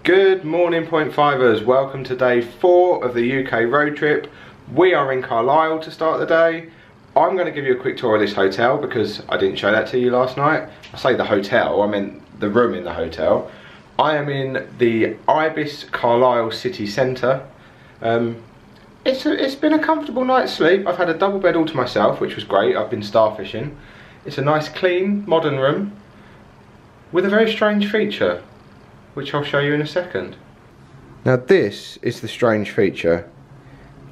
Good morning, Point Fivers. Welcome to day 4 of the UK road trip. We are in Carlisle to start the day. I'm going to give you a quick tour of this hotel because I didn't show that to you last night. I say the hotel, I meant the room in the hotel. I am in the Ibis Carlisle city centre. It's been a comfortable night's sleep. I've had a double bed all to myself, which was great. I've been starfishing. It's a nice, clean, modern room with a very strange feature, which I'll show you in a second. Now this is the strange feature.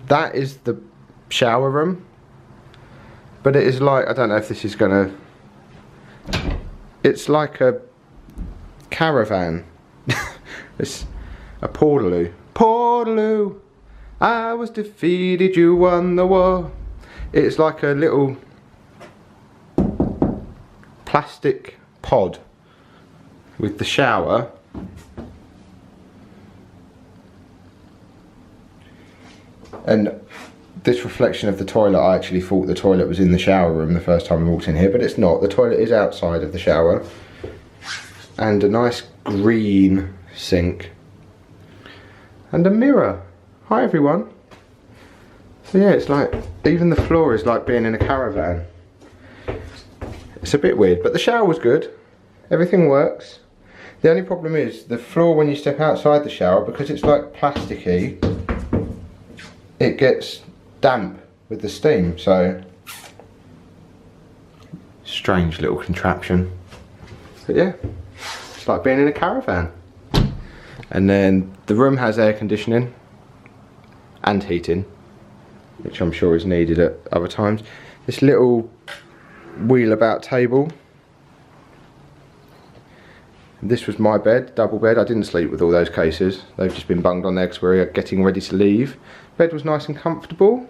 That is the shower room, but it is like, I don't know if this is gonna, it's like a caravan. It's a portaloo. Portaloo, I was defeated, you won the war. It's like a little plastic pod with the shower. And this reflection of the toilet, I actually thought the toilet was in the shower room the first time we walked in here, but it's not. The toilet is outside of the shower. And a nice green sink. And a mirror. Hi everyone. So yeah, it's like, even the floor is like being in a caravan. It's a bit weird, but the shower was good. Everything works. The only problem is the floor when you step outside the shower, because it's like plasticky, it gets damp with the steam, so strange little contraption. But yeah, it's like being in a caravan. And then the room has air conditioning and heating, which I'm sure is needed at other times. This little wheel about table. This was my bed, double bed. I didn't sleep with all those cases. They've just been bunged on there because we're getting ready to leave. Bed was nice and comfortable,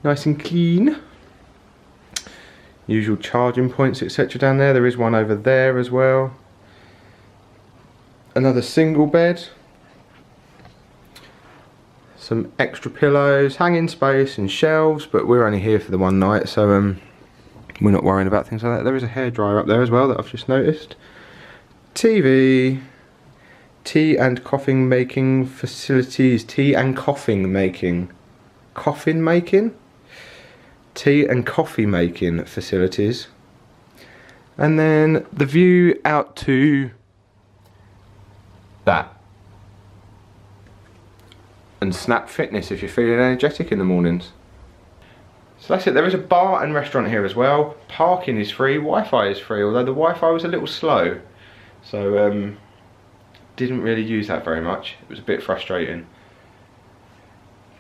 nice and clean. Usual charging points, etc. down there. There is one over there as well. Another single bed. Some extra pillows, hanging space and shelves, but we're only here for the one night, so we're not worrying about things like that. There is a hairdryer up there as well that I've just noticed. TV, tea and coffin making facilities, tea and coffin making, coffin making? Tea and coffee making facilities. And then the view out to that. And Snap Fitness if you're feeling energetic in the mornings. So that's it. There is a bar and restaurant here as well. Parking is free, Wi-Fi is free, although the Wi-Fi was a little slow. So didn't really use that very much. It was a bit frustrating.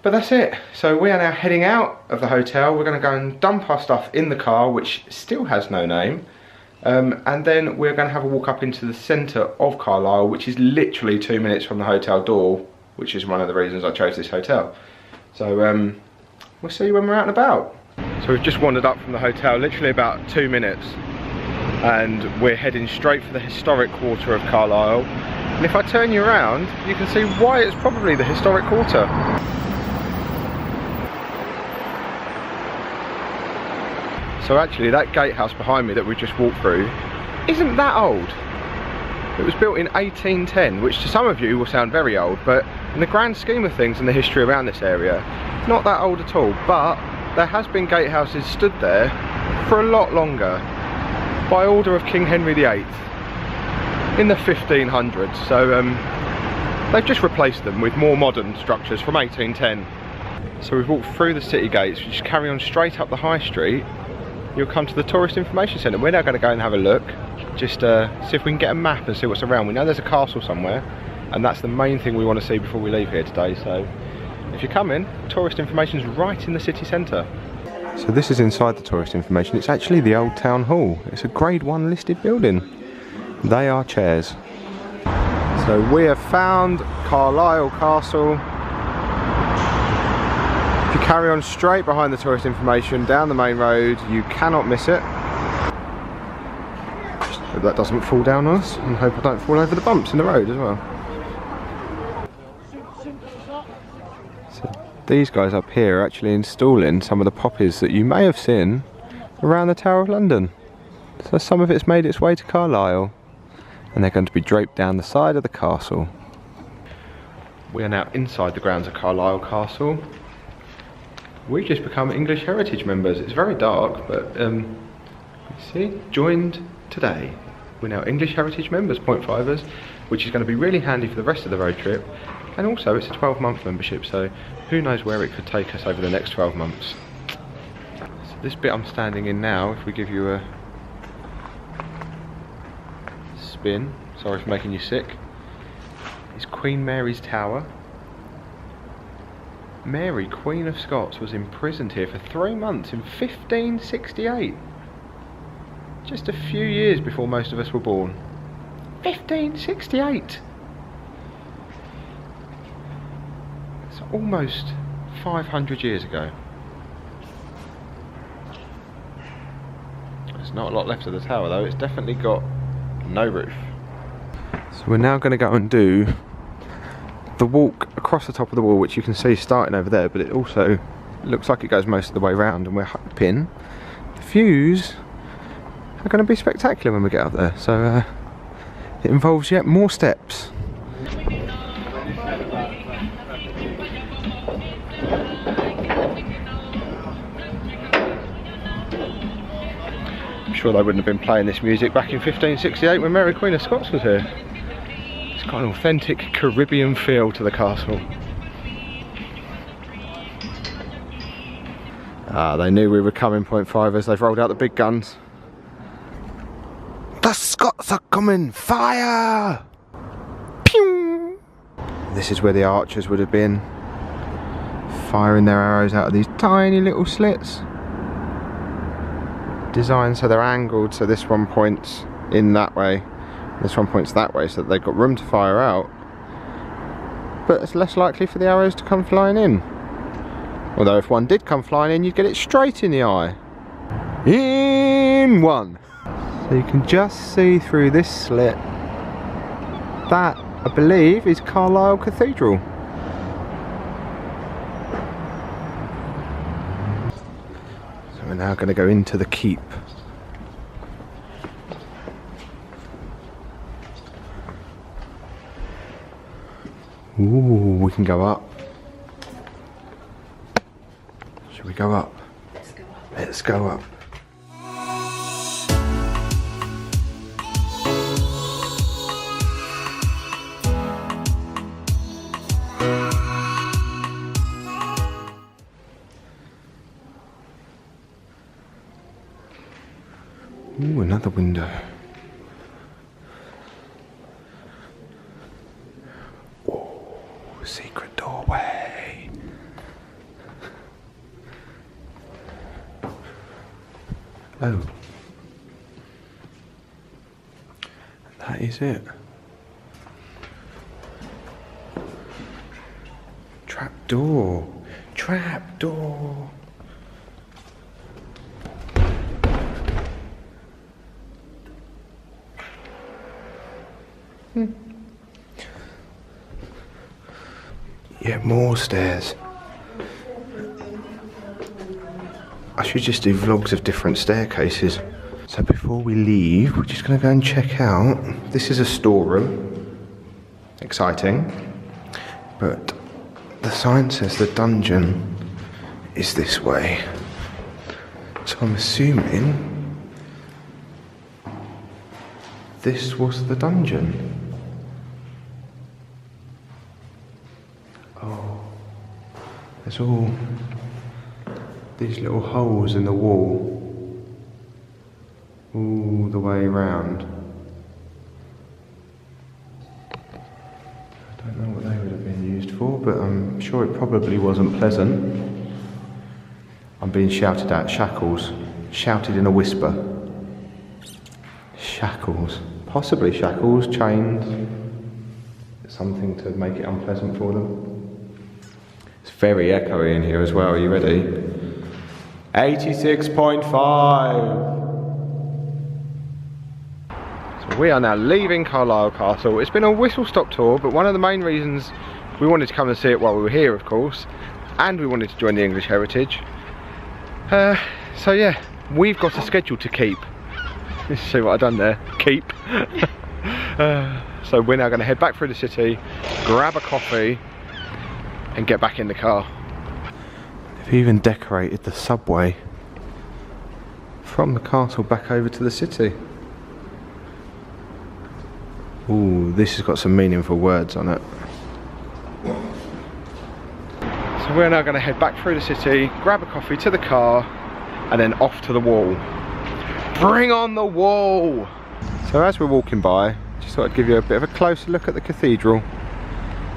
But that's it. So we are now heading out of the hotel. We're going to go and dump our stuff in the car, which still has no name. And then we're going to have a walk up into the centre of Carlisle, which is literally 2 minutes from the hotel door, which is one of the reasons I chose this hotel. So we'll see you when we're out and about. So we've just wandered up from the hotel, literally about 2 minutes. And we're heading straight for the historic quarter of Carlisle. And if I turn you around, you can see why it's probably the historic quarter. So actually that gatehouse behind me that we just walked through isn't that old. It was built in 1810, which to some of you will sound very old, but in the grand scheme of things and the history around this area, it's not that old at all. But there has been gatehouses stood there for a lot longer, by order of King Henry VIII in the 1500s. So they've just replaced them with more modern structures from 1810. So we've walked through the city gates. We just carry on straight up the high street. You'll come to the Tourist Information Centre. We're now going to go and have a look, just see if we can get a map and see what's around. We know there's a castle somewhere, and that's the main thing we want to see before we leave here today. So if you're coming, Tourist Information's right in the city centre. So this is inside the Tourist Information. It's actually the old town hall. It's a grade 1 listed building. They are chairs. So we have found Carlisle Castle. If you carry on straight behind the Tourist Information down the main road, you cannot miss it. Just hope that doesn't fall down on us, and hope I don't fall over the bumps in the road as well. These guys up here are actually installing some of the poppies that you may have seen around the Tower of London. So some of it's made its way to Carlisle, and they're going to be draped down the side of the castle. We are now inside the grounds of Carlisle Castle. We've just become English Heritage members. It's very dark, but you see, joined today. We're now English Heritage members, 0.5ers, which is going to be really handy for the rest of the road trip. And also it's a 12-month membership, so who knows where it could take us over the next 12 months. So this bit I'm standing in now, if we give you a spin, sorry for making you sick, is Queen Mary's Tower. Mary, Queen of Scots, was imprisoned here for 3 months in 1568. Just a few years before most of us were born. 1568! It's almost 500 years ago. There's not a lot left of the tower though, it's definitely got no roof. So we're now going to go and do the walk across the top of the wall, which you can see starting over there, but it also looks like it goes most of the way round, and we're hoping the views are going to be spectacular when we get up there. So it involves yet more steps. I'm sure they wouldn't have been playing this music back in 1568 when Mary, Queen of Scots was here. It's got an authentic Caribbean feel to the castle. Ah, they knew we were coming, 0.5ers. They've rolled out the big guns. The Scots are coming! Fire! Pew! This is where the archers would have been, firing their arrows out of these tiny little slits. Designed so they're angled, so this one points in that way, this one points that way, so that they've got room to fire out, but it's less likely for the arrows to come flying in. Although if one did come flying in, you'd get it straight in the eye. In one! So you can just see through this slit. That, I believe, is Carlisle Cathedral. So we're now going to go into the keep. Ooh, we can go up. Should we go up? Let's go up. Let's go up. Ooh, another window. Oh, secret doorway. Oh. That is it. Trap door. Trap door. Yet more stairs. I should just do vlogs of different staircases. So before we leave, we're just going to go and check out. This is a storeroom. Exciting. But the sign says the dungeon is this way. So I'm assuming this was the dungeon. Oh, there's all these little holes in the wall all the way round. I don't know what they would have been used for, but I'm sure it probably wasn't pleasant. I'm being shouted at. Shackles. Shouted in a whisper. Shackles. Possibly shackles, chains. Something to make it unpleasant for them. It's very echoey in here as well. Are you ready? 86.5. So we are now leaving Carlisle Castle. It's been a whistle-stop tour, but one of the main reasons we wanted to come and see it while we were here, of course, and we wanted to join the English Heritage. So yeah, we've got a schedule to keep. Let's see what I've done there. Keep. So we're now going to head back through the city, grab a coffee, and get back in the car. They've even decorated the subway from the castle back over to the city. Ooh, this has got some meaningful words on it. So we're now going to head back through the city, grab a coffee to the car, and then off to the wall. Bring on the wall! So as we're walking by, just thought I'd give you a bit of a closer look at the cathedral.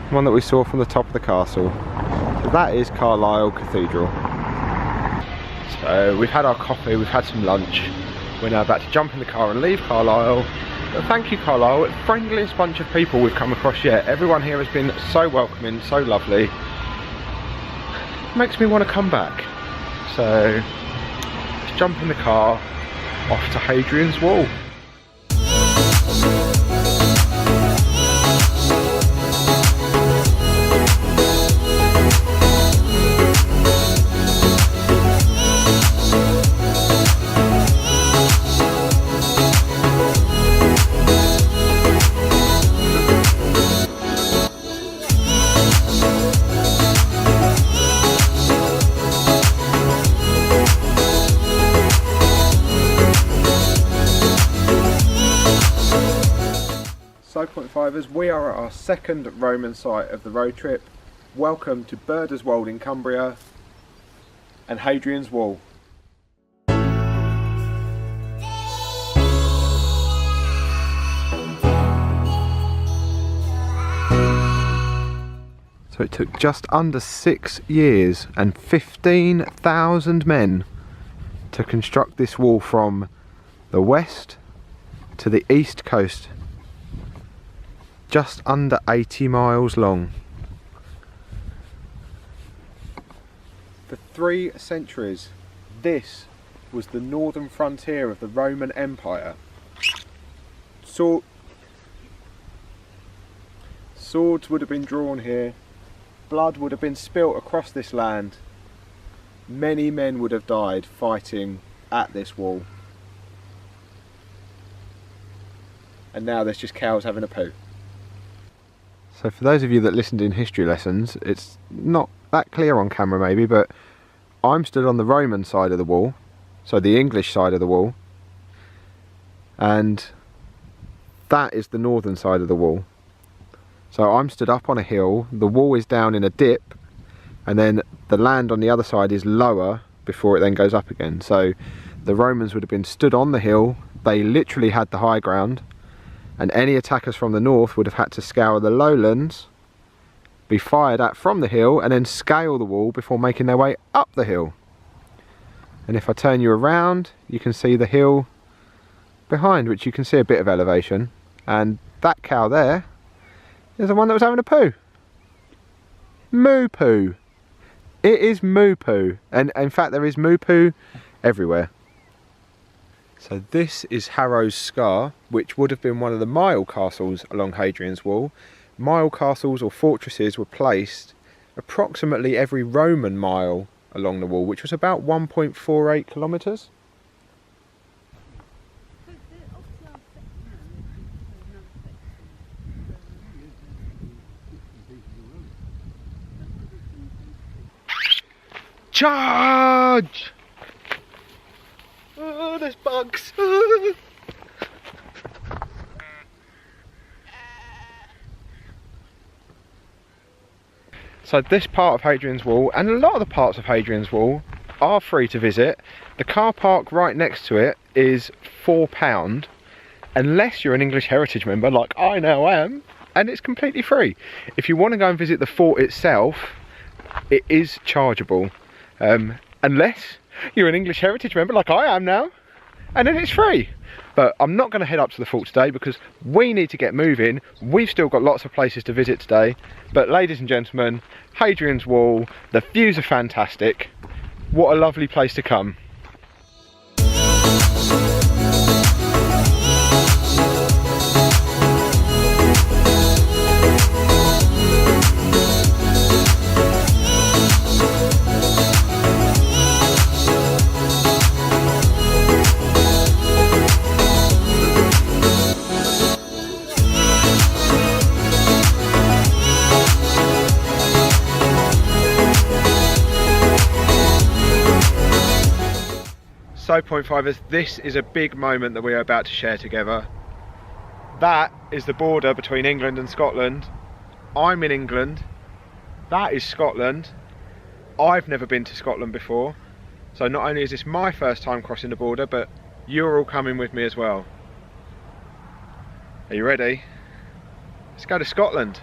The one that we saw from the top of the castle. So that is Carlisle Cathedral. So we've had our coffee, we've had some lunch. We're now about to jump in the car and leave Carlisle. But thank you, Carlisle, the friendliest bunch of people we've come across yet. Everyone here has been so welcoming, so lovely. Makes me want to come back. So let's jump in the car, off to Hadrian's Wall. So, point fivers, we are at our second Roman site of the road trip. Welcome to Birdoswald in Cumbria and Hadrian's Wall. So it took just under 6 years and 15,000 men to construct this wall from the west to the east coast. Just under 80 miles long. For 3 centuries, this was the northern frontier of the Roman Empire. Swords would have been drawn here, blood would have been spilt across this land. Many men would have died fighting at this wall. And now there's just cows having a poo. So for those of you that listened in history lessons, it's not that clear on camera maybe, but I'm stood on the Roman side of the wall, so the English side of the wall, and that is the northern side of the wall. So I'm stood up on a hill, the wall is down in a dip, and then the land on the other side is lower before it then goes up again. So the Romans would have been stood on the hill, they literally had the high ground, and any attackers from the north would have had to scour the lowlands, be fired at from the hill, and then scale the wall before making their way up the hill. And if I turn you around, you can see the hill behind, which you can see a bit of elevation, and that cow there is the one that was having a poo. Moo poo. It is moo poo, and in fact there is moo poo everywhere. So this is Harrow's Scar, which would have been one of the mile castles along Hadrian's Wall. Mile castles or fortresses were placed approximately every Roman mile along the wall, which was about 1.48 kilometres. Charge! Oh, there's bugs. So this part of Hadrian's Wall, and a lot of the parts of Hadrian's Wall, are free to visit. The car park right next to it is £4, unless you're an English Heritage member like I now am, and it's completely free. If you want to go and visit the fort itself, it is chargeable, unless you're an English Heritage member like I am now, and then it's free. But I'm not going to head up to the fort today because we need to get moving. We've still got lots of places to visit today. But ladies and gentlemen, Hadrian's Wall, the views are fantastic. What a lovely place to come. So point fivers, this is a big moment that we are about to share together. That is the border between England and Scotland. I'm in England, that is Scotland. I've never been to Scotland before, so not only is this my first time crossing the border, but you're all coming with me as well. Are you ready? Let's go to Scotland.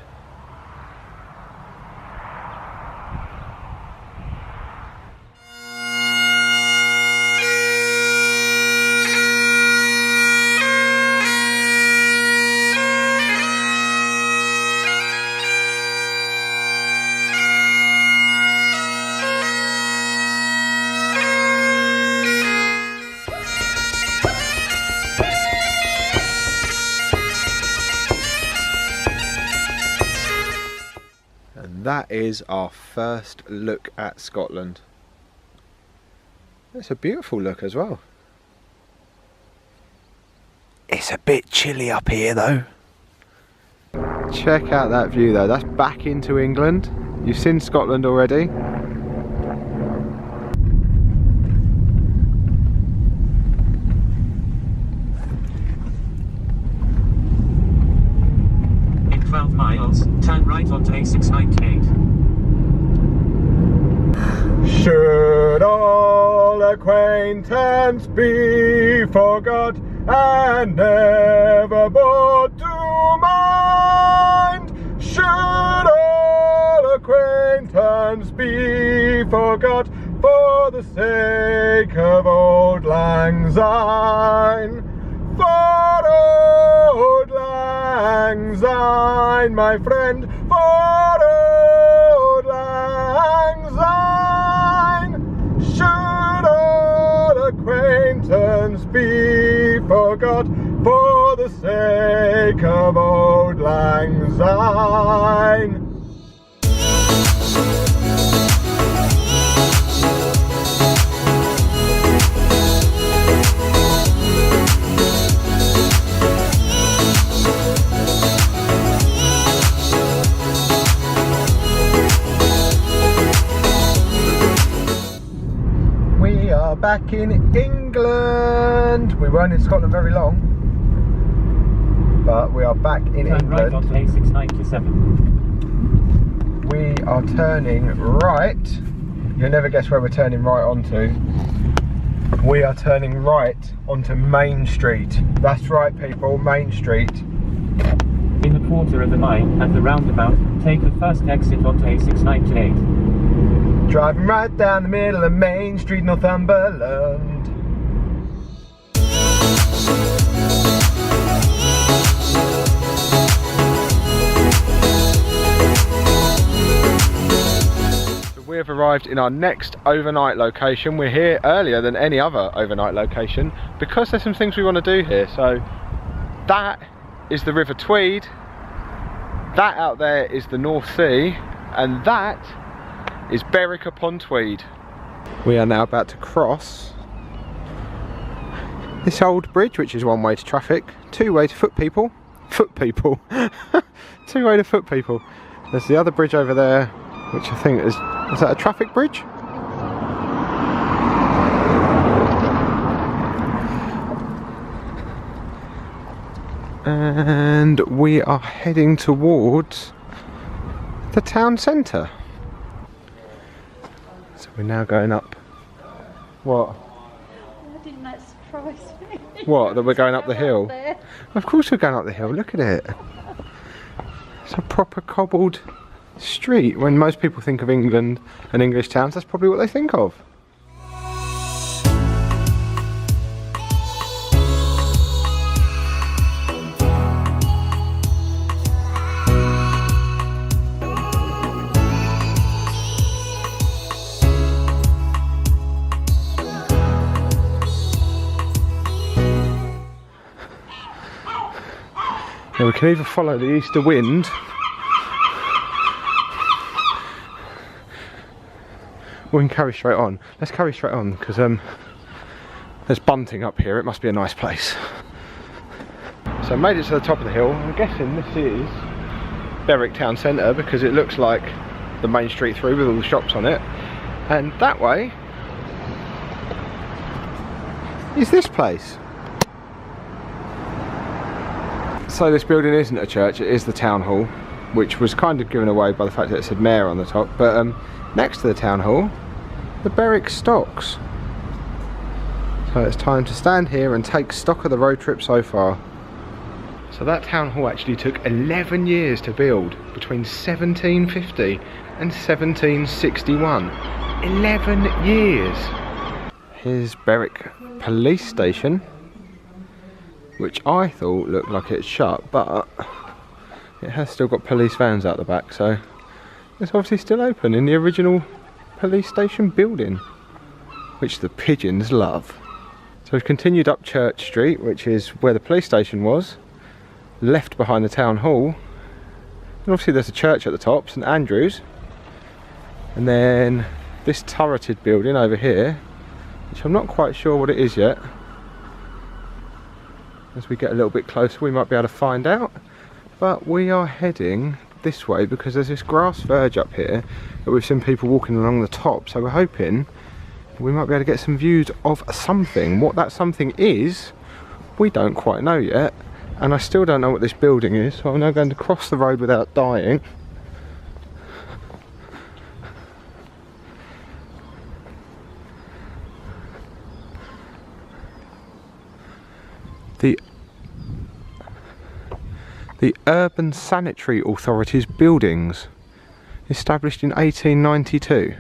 That is our first look at Scotland. It's a beautiful look as well. It's a bit chilly up here though. Check out that view though, that's back into England. You've seen Scotland already. In 12 miles, turn right onto A698. Should all acquaintance be forgot and never brought to mind? Should all acquaintance be forgot for the sake of auld lang syne? For auld lang syne, my friend, for auld lang syne. Should all acquaintance be forgot for the sake of auld lang syne? We are back in England. We weren't in Scotland very long, but we are back in England. Right onto A697. We are turning right. You'll never guess where we're turning right onto. We are turning right onto Main Street. That's right, people, Main Street. In a quarter of a mile, at the roundabout, take the first exit onto A698. Driving right down the middle of Main Street, Northumberland. So we have arrived in our next overnight location. We're here earlier than any other overnight location because there's some things we want to do here. So that is the River Tweed, that out there is the North Sea, and that is Berwick upon Tweed. We are now about to cross this old bridge, which is one way to traffic, two way to foot people. Two way to foot people. There's the other bridge over there, which I think is that a traffic bridge? And we are heading towards the town centre. So we're now going up. What? Why didn't that surprise me? What? That we're going up the hill? Of course we're going up the hill, look at it. It's a proper cobbled street. When most people think of England and English towns, that's probably what they think of. Now we can either follow the easter wind or we can carry straight on. Let's carry straight on because there's bunting up here. It must be a nice place. So I made it to the top of the hill. I'm guessing this is Berwick town centre because it looks like the main street through with all the shops on it. And that way is this place. So this building isn't a church, it is the town hall, which was kind of given away by the fact that it said mayor on the top, but next to the town hall, the Berwick stocks. So it's time to stand here and take stock of the road trip so far. So that town hall actually took 11 years to build, between 1750 and 1761. 11 years! Here's Berwick Police Station, which I thought looked like it's shut, but it has still got police vans out the back, so it's obviously still open in the original police station building, which the pigeons love. So we've continued up Church Street, which is where the police station was, left behind the town hall, and obviously there's a church at the top, St Andrew's, and then this turreted building over here, which I'm not quite sure what it is yet. As we get a little bit closer we might be able to find out, but we are heading this way because there's this grass verge up here that we've seen people walking along the top, so we're hoping we might be able to get some views of something. What that something is, we don't quite know yet, and I still don't know what this building is, so I'm now going to cross the road without dying. The Urban Sanitary Authority's buildings, established in 1892.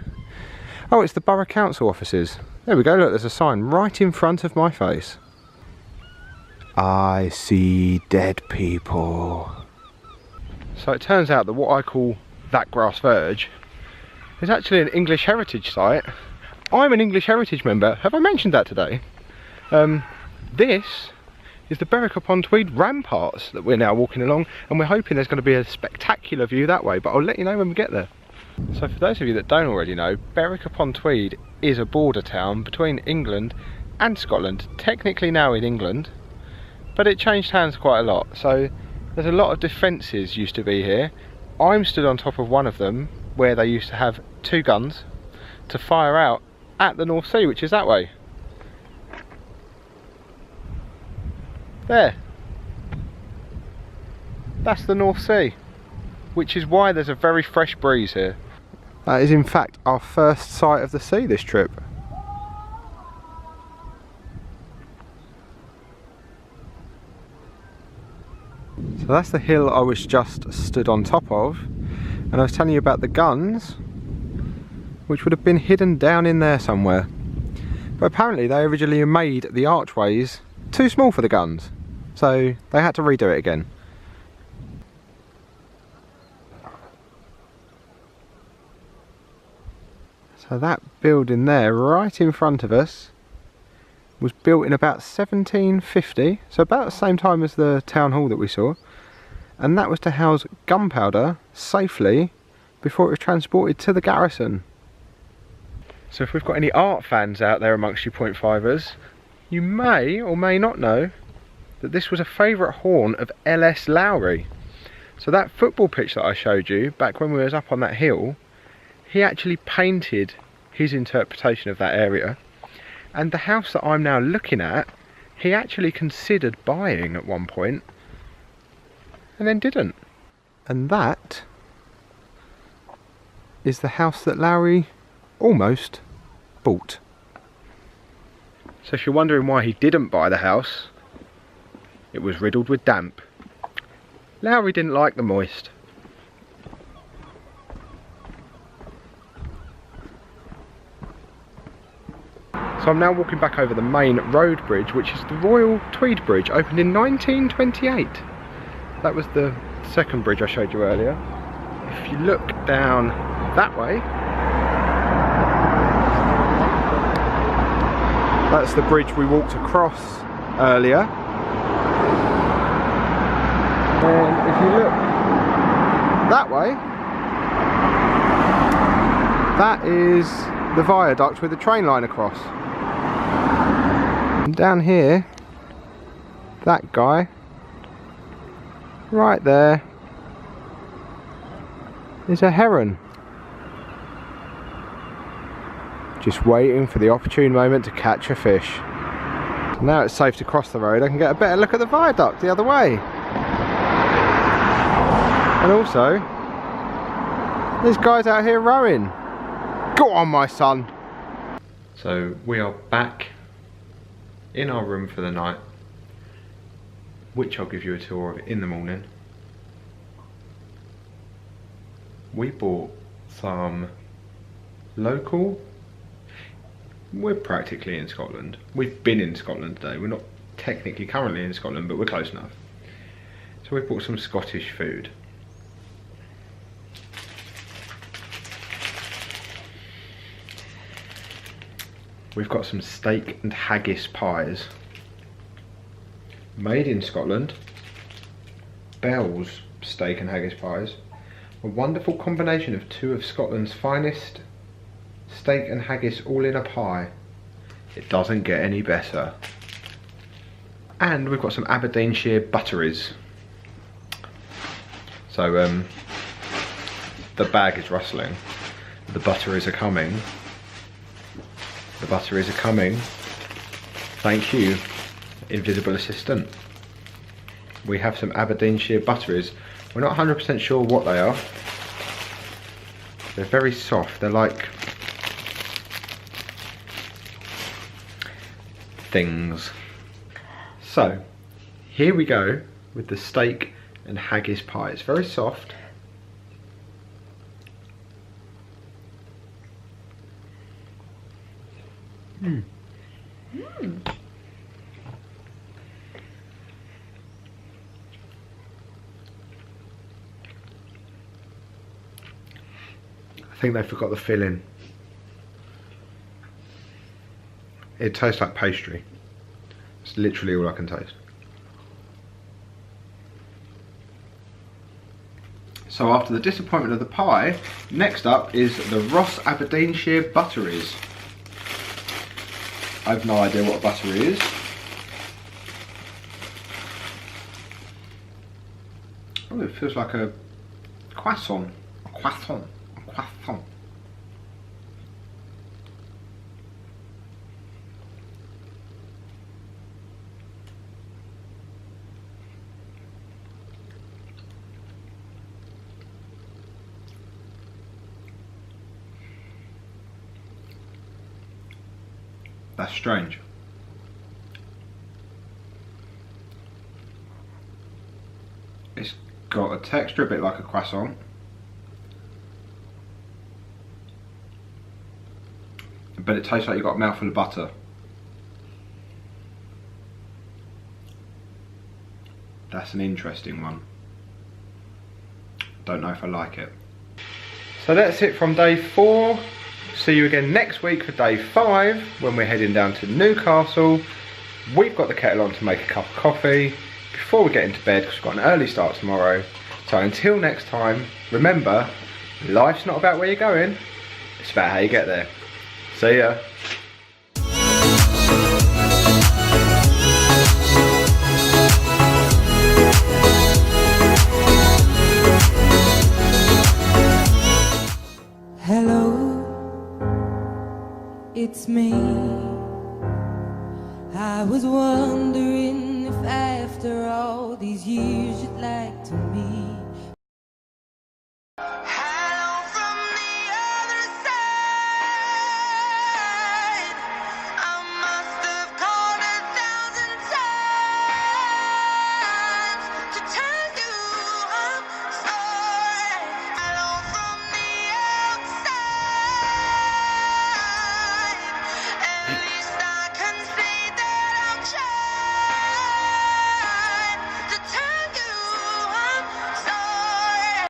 Oh, it's the Borough Council offices. There we go, look, there's a sign right in front of my face. I see dead people. So it turns out that what I call that grass verge is actually an English heritage site. I'm an English heritage member. Have I mentioned that today? This is the Berwick upon Tweed ramparts that we're now walking along, and we're hoping there's going to be a spectacular view that way, but I'll let you know when we get there. So for those of you that don't already know, Berwick upon Tweed is a border town between England and Scotland, technically now in England, but it changed hands quite a lot. So there's a lot of defences used to be here. I'm stood on top of one of them where they used to have 2 guns to fire out at the North Sea, which is that way. There, that's the North Sea, which is why there's a very fresh breeze here. That is in fact our first sight of the sea this trip. So that's the hill I was just stood on top of, and I was telling you about the guns, which would have been hidden down in there somewhere. But apparently they originally made the archways too small for the guns, so they had to redo it again. So that building there right in front of us was built in about 1750, so about the same time as the town hall that we saw, and that was to house gunpowder safely before it was transported to the garrison. So if we've got any art fans out there amongst you .5ers, you may or may not know that this was a favourite haunt of L S Lowry. So that football pitch that I showed you back when we was up on that hill, he actually painted his interpretation of that area, and the house that I'm now looking at, he actually considered buying at one point and then didn't. And that is the house that Lowry almost bought. So if you're wondering why he didn't buy the house, it was riddled with damp. Lowry didn't like the moist. So I'm now walking back over the main road bridge, which is the Royal Tweed Bridge, opened in 1928. That was the second bridge I showed you earlier. If you look down that way, that's the bridge we walked across earlier. And if you look that way, that is the viaduct with the train line across. And down here, that guy, right there, is a heron. Just waiting for the opportune moment to catch a fish. Now it's safe to cross the road, I can get a better look at the viaduct the other way. And also, there's guys out here rowing. Go on, my son. So we are back in our room for the night, which I'll give you a tour of in the morning. We bought some local. We're practically in Scotland. We've been in Scotland today. We're not technically currently in Scotland, but we're close enough. So we bought some Scottish food. We've got some steak and haggis pies. Made in Scotland. Bell's steak and haggis pies. A wonderful combination of two of Scotland's finest. Steak and haggis all in a pie. It doesn't get any better. And we've got some Aberdeenshire butteries. So the bag is rustling. The butteries are coming. The butteries are coming. Thank you, invisible assistant. We have some Aberdeenshire butteries. We're not 100% sure what they are. They're very soft. They're like things. So here we go with the steak and haggis pie. It's very soft. Mm. Mm. I think they forgot the filling. It tastes like pastry. It's literally all I can taste. So after the disappointment of the pie, next up is the Ross Aberdeenshire butteries. I have no idea what a buttery is. Oh, it feels like a croissant. A croissant. A croissant. That's strange. It's got a texture a bit like a croissant. But it tastes like you've got a mouthful of butter. That's an interesting one. Don't know if I like it. So that's it from day 4. See you again next week for day 5 when we're heading down to Newcastle. We've got the kettle on to make a cup of coffee before we get into bed because we've got an early start tomorrow. So until next time, remember, life's not about where you're going, it's about how you get there. See ya. It's me. I was wondering if after all these years you'd like to